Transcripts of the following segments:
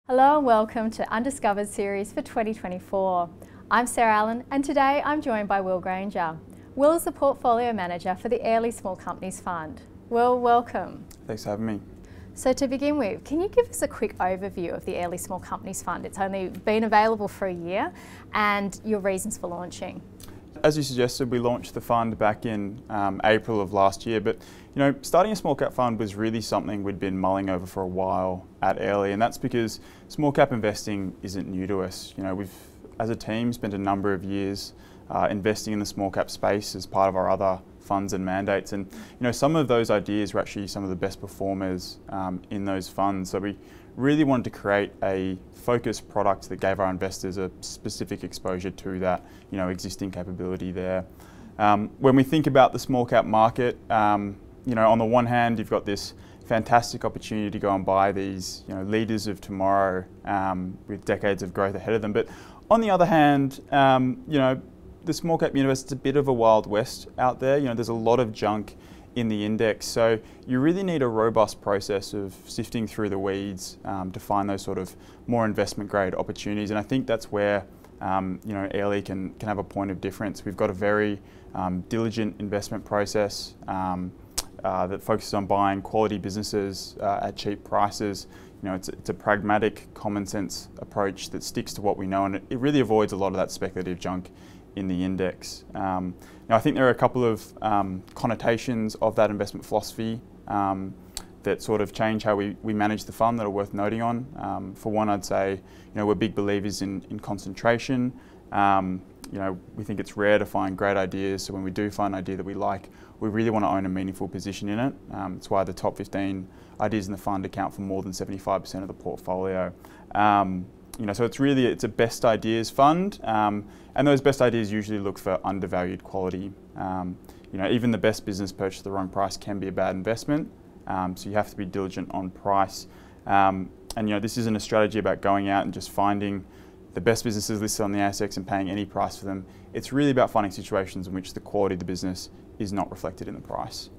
Hello and welcome to Undiscovered series for 2024. I'm Sarah Allen and today I'm joined by Granger. Will is the Portfolio Manager for the Airlie Small Companies Fund. Will, welcome. Thanks for having me. So to begin with, can you give us a quick overview of the Airlie Small Companies Fund? It's only been available for a year and your reasons for launching. As you suggested, we launched the fund back in April of last year, but starting a small cap fund was really something we'd been mulling over for a while at Airlie, and that's because small cap investing isn't new to us. We've, as a team, spent a number of years investing in the small cap space as part of our other funds and mandates, and some of those ideas were actually some of the best performers in those funds. So we really wanted to create a focused product that gave our investors a specific exposure to that existing capability there. When we think about the small cap market, on the one hand you've got this fantastic opportunity to go and buy these leaders of tomorrow with decades of growth ahead of them, but on the other hand, the small cap universe, it's a bit of a wild west out there. There's a lot of junk in the index, so you really need a robust process of sifting through the weeds to find those sort of more investment grade opportunities, and I think that's where Airlie can have a point of difference. We've got a very diligent investment process that focuses on buying quality businesses at cheap prices. It's a pragmatic, common sense approach that sticks to what we know, and it really avoids a lot of that speculative junk in the index. Now I think there are a couple of connotations of that investment philosophy that sort of change how we manage the fund that are worth noting on. For one, I'd say we're big believers in concentration. We think it's rare to find great ideas, so when we do find an idea that we like, we really want to own a meaningful position in it. It's why the top 15 ideas in the fund account for more than 75% of the portfolio. So it's a best ideas fund, and those best ideas usually look for undervalued quality. Even the best business purchased at the wrong price can be a bad investment, so you have to be diligent on price. And this isn't a strategy about going out and just finding the best businesses listed on the ASX and paying any price for them. It's really about finding situations in which the quality of the business is not reflected in the price.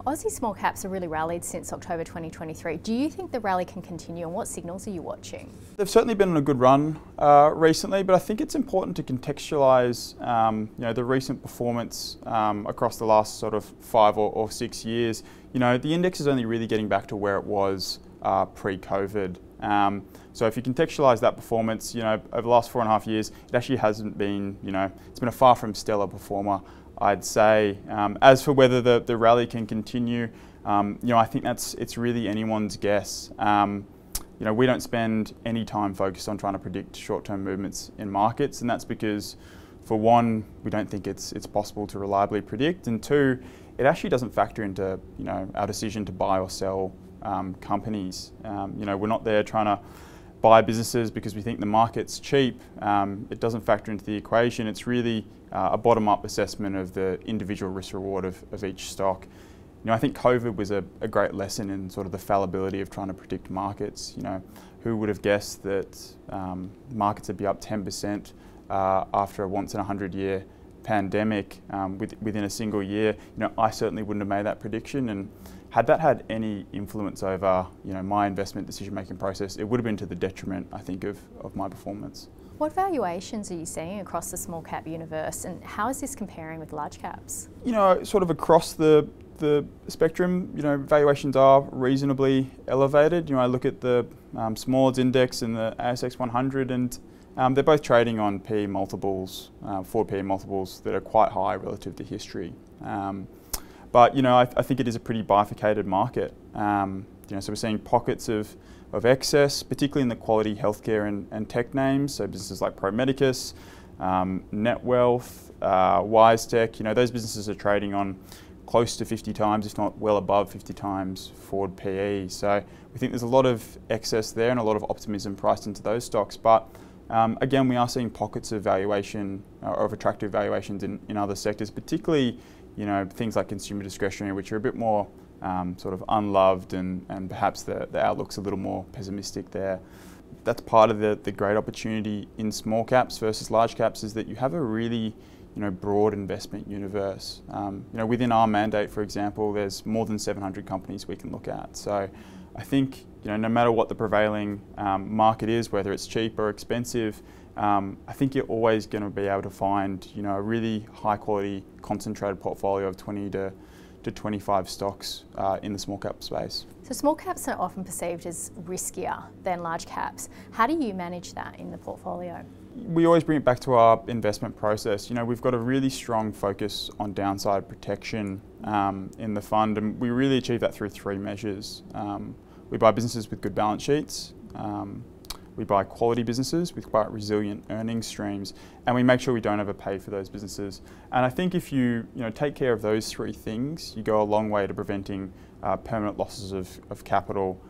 Aussie small caps have really rallied since October 2023. Do you think the rally can continue, and what signals are you watching? They've certainly been on a good run recently, but I think it's important to contextualise the recent performance across the last sort of 5 or 6 years. The index is only really getting back to where it was pre-COVID. So if you contextualise that performance, over the last 4.5 years, it actually hasn't been, it's been a far from stellar performer, I'd say. As for whether the rally can continue, I think it's really anyone's guess. We don't spend any time focused on trying to predict short-term movements in markets, and that's because, for one, we don't think it's possible to reliably predict, and two, it actually doesn't factor into our decision to buy or sell companies. We're not there trying to buy businesses because we think the market's cheap. It doesn't factor into the equation. It's really a bottom-up assessment of the individual risk-reward of each stock. I think COVID was a great lesson in sort of the fallibility of trying to predict markets. Who would have guessed that markets would be up 10% after a once-in-a-100-year pandemic within a single year? I certainly wouldn't have made that prediction, and had that had any influence over my investment decision-making process, it would have been to the detriment, I think, of my performance. What valuations are you seeing across the small cap universe, and how is this comparing with large caps? Sort of across the spectrum, valuations are reasonably elevated. I look at the Small Ords Index and the ASX 100, and they're both trading on PE multiples, forward PE multiples that are quite high relative to history. But I think it is a pretty bifurcated market. So we're seeing pockets of excess, particularly in the quality healthcare and tech names. So businesses like Pro Medicus, Netwealth, WiseTech. Those businesses are trading on close to 50 times, if not well above 50 times forward PE. So we think there's a lot of excess there and a lot of optimism priced into those stocks. But again, we are seeing pockets of valuation of attractive valuations in other sectors, particularly things like consumer discretionary, which are a bit more sort of unloved, and perhaps the outlook's a little more pessimistic there. That's part of the great opportunity in small caps versus large caps, is that you have a really broad investment universe. Within our mandate, for example, there's more than 700 companies we can look at. So I think no matter what the prevailing market is, whether it's cheap or expensive, I think you're always going to be able to find a really high quality concentrated portfolio of 20 to 25 stocks in the small cap space. So small caps are often perceived as riskier than large caps. How do you manage that in the portfolio? We always bring it back to our investment process. We've got a really strong focus on downside protection in the fund, and we really achieve that through three measures. We buy businesses with good balance sheets, we buy quality businesses with quite resilient earnings streams, and we make sure we don't overpay for those businesses. And I think if you take care of those three things, you go a long way to preventing permanent losses of capital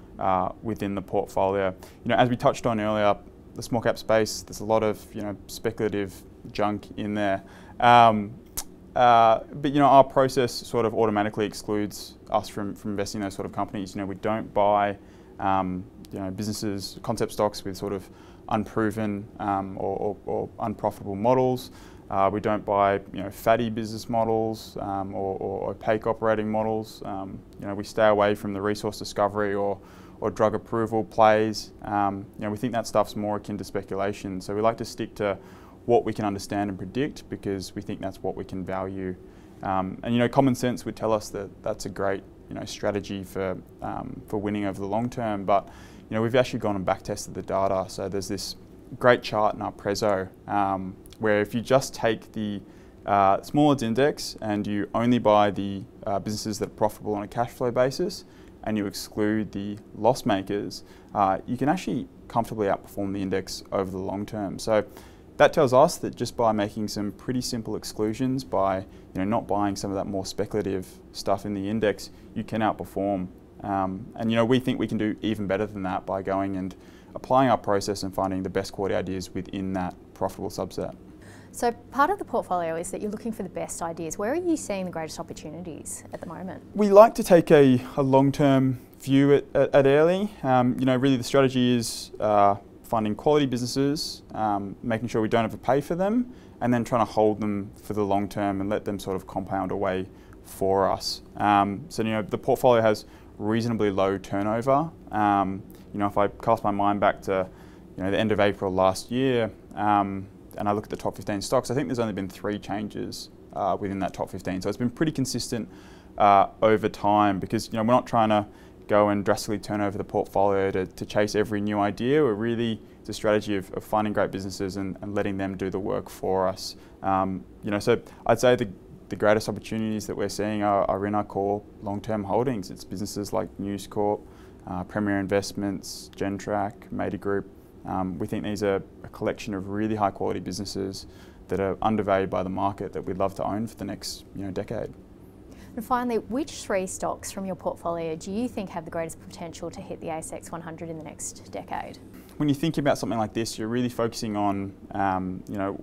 within the portfolio. As we touched on earlier, the small cap space, there's a lot of speculative junk in there. But our process sort of automatically excludes us from investing in those sort of companies. We don't buy businesses, concept stocks with sort of unproven or unprofitable models. We don't buy fatty business models or opaque operating models. We stay away from the resource discovery or drug approval plays. We think that stuff's more akin to speculation. So we like to stick to what we can understand and predict, because we think that's what we can value. And common sense would tell us that that's a great strategy for winning over the long term. But we've actually gone and back tested the data. So there's this great chart in our Prezzo where if you just take the Small Ords index and you only buy the businesses that are profitable on a cash flow basis, and you exclude the loss makers, you can actually comfortably outperform the index over the long term. So that tells us that just by making some pretty simple exclusions, by not buying some of that more speculative stuff in the index, you can outperform. And we think we can do even better than that by going and applying our process and finding the best quality ideas within that profitable subset. So part of the portfolio is that you're looking for the best ideas. Where are you seeing the greatest opportunities at the moment? We like to take a long-term view at Airlie. Really the strategy is finding quality businesses, making sure we don't overpay for them, and then trying to hold them for the long term and let them sort of compound away for us. So the portfolio has reasonably low turnover. If I cast my mind back to the end of April last year, and I look at the top 15 stocks, I think there's only been 3 changes within that top 15. So it's been pretty consistent over time, because we're not trying to go and drastically turn over the portfolio to chase every new idea. We're really, it's a strategy of finding great businesses and letting them do the work for us. So I'd say the greatest opportunities that we're seeing are in our core long-term holdings. It's businesses like News Corp, Premier Investments, Gentrack, Meta Group. We think these are a collection of really high quality businesses that are undervalued by the market that we'd love to own for the next decade. And finally, which 3 stocks from your portfolio do you think have the greatest potential to hit the ASX 100 in the next decade? When you think about something like this, you're really focusing on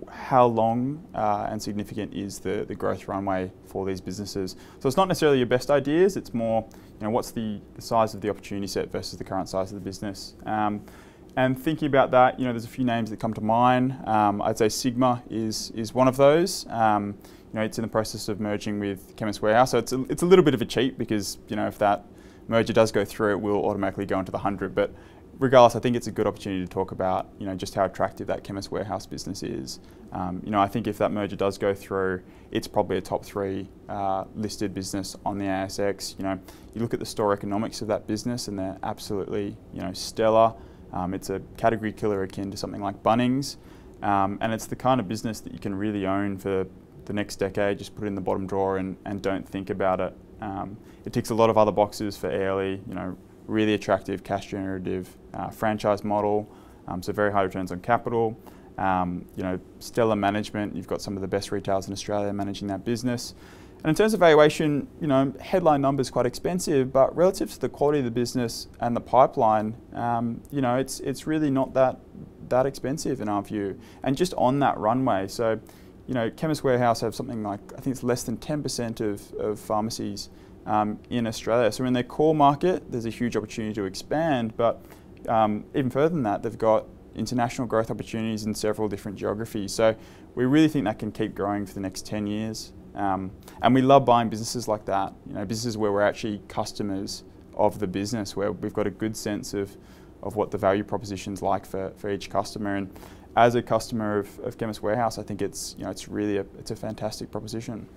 how long and significant is the growth runway for these businesses. So it's not necessarily your best ideas, it's more what's the size of the opportunity set versus the current size of the business. And thinking about that, there's a few names that come to mind. I'd say Sigma is one of those. It's in the process of merging with Chemist Warehouse, so it's a little bit of a cheat, because if that merger does go through, it will automatically go into the 100. But regardless, I think it's a good opportunity to talk about just how attractive that Chemist Warehouse business is. I think if that merger does go through, it's probably a top 3 listed business on the ASX. You look at the store economics of that business, and they're absolutely stellar. It's a category killer akin to something like Bunnings, and it's the kind of business that you can really own for the next decade. Just put it in the bottom drawer and don't think about it. It ticks a lot of other boxes for Airlie. Really attractive cash generative franchise model, so very high returns on capital. Stellar management. You've got some of the best retailers in Australia managing that business. And in terms of valuation, headline numbers quite expensive, but relative to the quality of the business and the pipeline, it's really not that expensive in our view. And just on that runway, so Chemist Warehouse have something like, I think it's less than 10% of pharmacies in Australia. So in their core market, there's a huge opportunity to expand, but even further than that, they've got international growth opportunities in several different geographies. So we really think that can keep growing for the next 10 years. And we love buying businesses like that, businesses where we're actually customers of the business, where we've got a good sense of what the value proposition's like for each customer. And as a customer of Chemist Warehouse, I think it's really a fantastic proposition.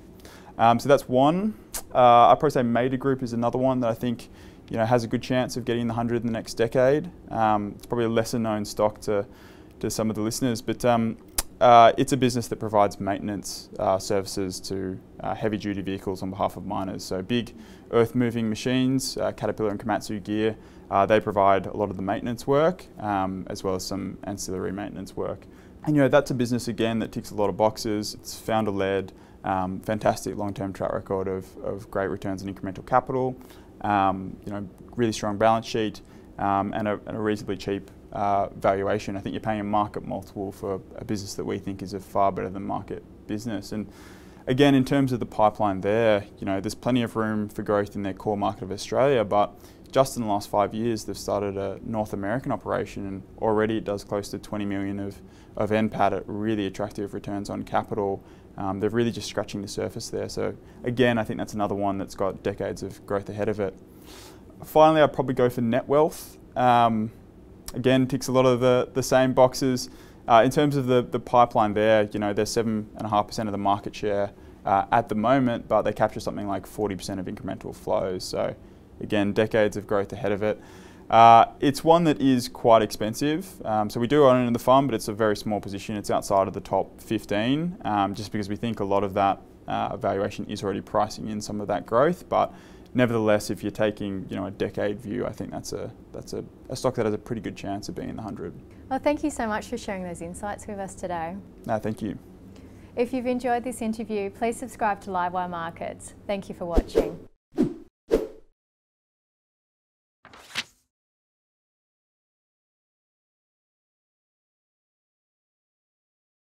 So that's one. I'd probably say Mader Group is another one that I think has a good chance of getting the 100 in the next decade. It's probably a lesser known stock to some of the listeners, but it's a business that provides maintenance services to heavy duty vehicles on behalf of miners. So big earth moving machines, Caterpillar and Komatsu gear, they provide a lot of the maintenance work as well as some ancillary maintenance work. And that's a business again that ticks a lot of boxes. It's founder led, fantastic long-term track record of great returns on incremental capital, really strong balance sheet, and a reasonably cheap valuation. I think you're paying a market multiple for a business that we think is a far better than market business. And again, in terms of the pipeline there, there's plenty of room for growth in their core market of Australia, but just in the last 5 years, they've started a North American operation, and already it does close to 20 million of NPAT at really attractive returns on capital. They're really just scratching the surface there. So again, I think that's another one that's got decades of growth ahead of it. Finally, I'd probably go for Netwealth. Again, ticks a lot of the same boxes. In terms of the pipeline there, they're 7.5% of the market share at the moment, but they capture something like 40% of incremental flows. So again, decades of growth ahead of it. It's one that is quite expensive. So we do own it in the fund, but it's a very small position. It's outside of the top 15, just because we think a lot of that valuation is already pricing in some of that growth. But nevertheless, if you're taking a decade view, I think that's a stock that has a pretty good chance of being in the 100. Well, thank you so much for sharing those insights with us today. No, thank you. If you've enjoyed this interview, please subscribe to Livewire Markets. Thank you for watching.